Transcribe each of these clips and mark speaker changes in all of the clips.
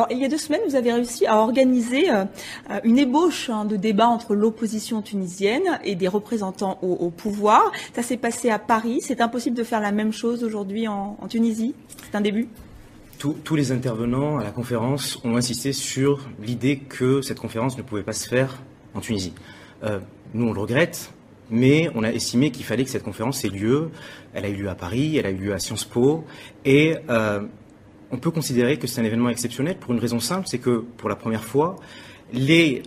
Speaker 1: Alors, il y a 2 semaines, vous avez réussi à organiser une ébauche de débat entre l'opposition tunisienne et des représentants au pouvoir. Ça s'est passé à Paris. C'est impossible de faire la même chose aujourd'hui en Tunisie? C'est un début?
Speaker 2: Tous les intervenants à la conférence ont insisté sur l'idée que cette conférence ne pouvait pas se faire en Tunisie. Nous, on le regrette, mais on a estimé qu'il fallait que cette conférence ait lieu. Elle a eu lieu à Paris, elle a eu lieu à Sciences Po, et on peut considérer que c'est un événement exceptionnel pour une raison simple, c'est que pour la première fois, les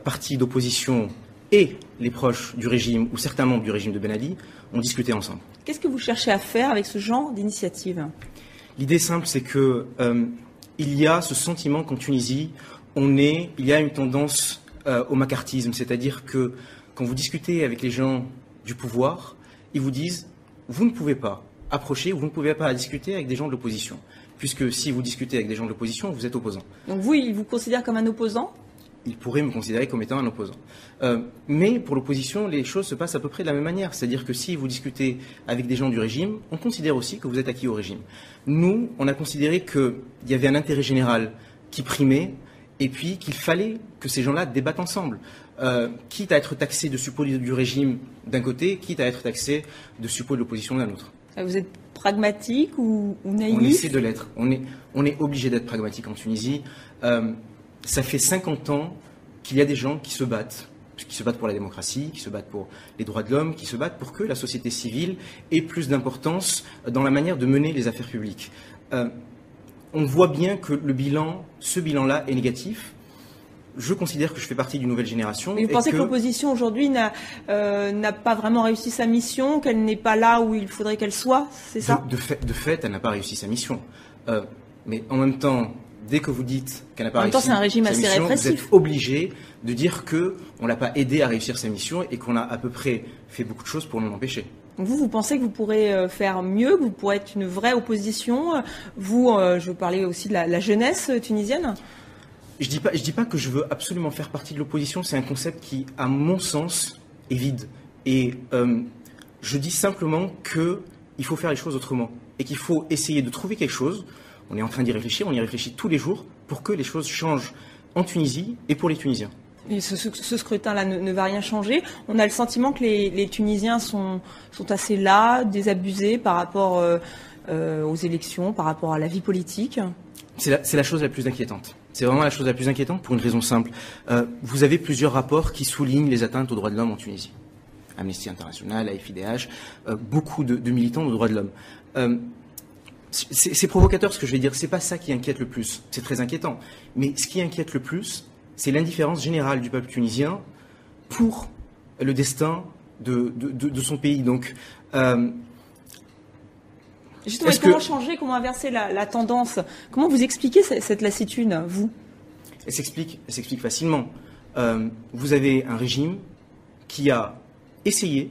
Speaker 2: partis d'opposition et les proches du régime, ou certains membres du régime de Ben Ali, ont discuté ensemble. Qu'est-ce
Speaker 1: que vous cherchez à faire avec ce genre d'initiative?
Speaker 2: L'idée simple, c'est que il y a ce sentiment qu'en Tunisie, il y a une tendance au macartisme, c'est-à-dire que quand vous discutez avec les gens du pouvoir, ils vous disent « vous ne pouvez pas approcher, vous ne pouvez pas discuter avec des gens de l'opposition ». Puisque si vous discutez avec des gens de l'opposition, vous êtes opposant.
Speaker 1: Donc vous, ils vous considèrent comme un opposant?
Speaker 2: Ils pourraient me considérer comme étant un opposant. Mais pour l'opposition, les choses se passent à peu près de la même manière. C'est-à-dire que si vous discutez avec des gens du régime, on considère aussi que vous êtes acquis au régime. Nous, on a considéré qu'il y avait un intérêt général qui primait et puis qu'il fallait que ces gens-là débattent ensemble. Quitte à être taxés de suppôts du régime d'un côté, quitte à être taxés de suppôts de l'opposition d'un autre.
Speaker 1: Vous êtes pragmatique ou naïf?
Speaker 2: On essaie de l'être. On est obligé d'être pragmatique en Tunisie. Ça fait 50 ans qu'il y a des gens qui se battent pour la démocratie, qui se battent pour les droits de l'homme, qui se battent pour que la société civile ait plus d'importance dans la manière de mener les affaires publiques. On voit bien que ce bilan-là est négatif. Je considère que je fais partie d'une nouvelle génération.
Speaker 1: Mais vous pensez que l'opposition aujourd'hui n'a pas vraiment réussi sa mission, qu'elle n'est pas là où il faudrait qu'elle soit, c'est ça?
Speaker 2: De fait, elle n'a pas réussi sa mission. Mais en même temps, dès que vous dites qu'elle n'a pas réussi
Speaker 1: c'est un régime assez répressif.
Speaker 2: Vous êtes obligé de dire qu'on ne l'a pas aidé à réussir sa mission et qu'on a à peu près fait beaucoup de choses pour l'en empêcher.
Speaker 1: Vous pensez que vous pourrez faire mieux, que vous pourrez être une vraie opposition? Vous, je veux parler aussi de la jeunesse tunisienne.
Speaker 2: Je dis pas que je veux absolument faire partie de l'opposition. C'est un concept qui, à mon sens, est vide. Et je dis simplement qu'il faut faire les choses autrement et qu'il faut essayer de trouver quelque chose. On est en train d'y réfléchir, on y réfléchit tous les jours pour que les choses changent en Tunisie et pour les Tunisiens.
Speaker 1: Et ce scrutin-là ne va rien changer. On a le sentiment que les Tunisiens sont assez las, désabusés par rapport aux élections, par rapport à la vie politique.
Speaker 2: C'est la chose la plus inquiétante. C'est vraiment la chose la plus inquiétante pour une raison simple. Vous avez plusieurs rapports qui soulignent les atteintes aux droits de l'homme en Tunisie. Amnesty International, AFIDH, beaucoup de militants aux droits de l'homme. C'est provocateur ce que je vais dire, c'est pas ça qui inquiète le plus, c'est très inquiétant. Mais ce qui inquiète le plus, c'est l'indifférence générale du peuple tunisien pour le destin de son pays. Donc,
Speaker 1: justement, comment changer, comment inverser la tendance? Comment vous expliquez cette lassitude, vous?
Speaker 2: Elle s'explique facilement. Vous avez un régime qui a essayé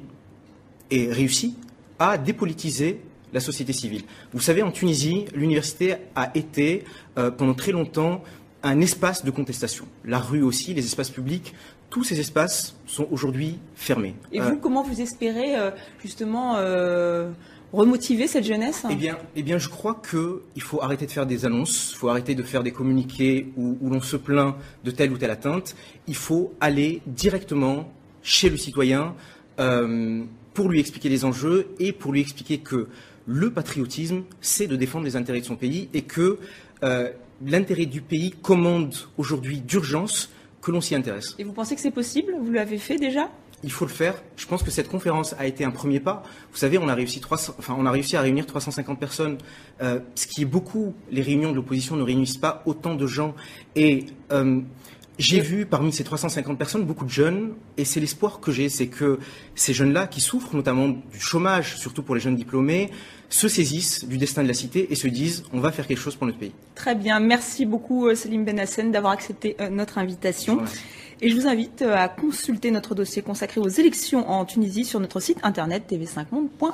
Speaker 2: et réussi à dépolitiser la société civile. Vous savez, en Tunisie, l'université a été pendant très longtemps un espace de contestation. La rue aussi, les espaces publics, tous ces espaces sont aujourd'hui fermés.
Speaker 1: Et vous, comment vous espérez justement remotiver cette jeunesse?
Speaker 2: Eh bien, je crois qu'il faut arrêter de faire des annonces, il faut arrêter de faire des communiqués où l'on se plaint de telle ou telle atteinte. Il faut aller directement chez le citoyen pour lui expliquer les enjeux et pour lui expliquer que le patriotisme, c'est de défendre les intérêts de son pays et que l'intérêt du pays commande aujourd'hui d'urgence que l'on s'y intéresse.
Speaker 1: Et vous pensez que c'est possible? Vous l'avez fait déjà?
Speaker 2: Il faut le faire. Je pense que cette conférence a été un premier pas. Vous savez, on a réussi à réunir 350 personnes, ce qui est beaucoup. Les réunions de l'opposition ne réunissent pas autant de gens. Et j'ai vu parmi ces 350 personnes beaucoup de jeunes, et c'est l'espoir que j'ai, c'est que ces jeunes-là, qui souffrent notamment du chômage, surtout pour les jeunes diplômés, se saisissent du destin de la cité et se disent « on va faire quelque chose pour notre pays ».
Speaker 1: Très bien. Merci beaucoup Selim Benhassen d'avoir accepté notre invitation. Et je vous invite à consulter notre dossier consacré aux élections en Tunisie sur notre site internet tv5monde.fr.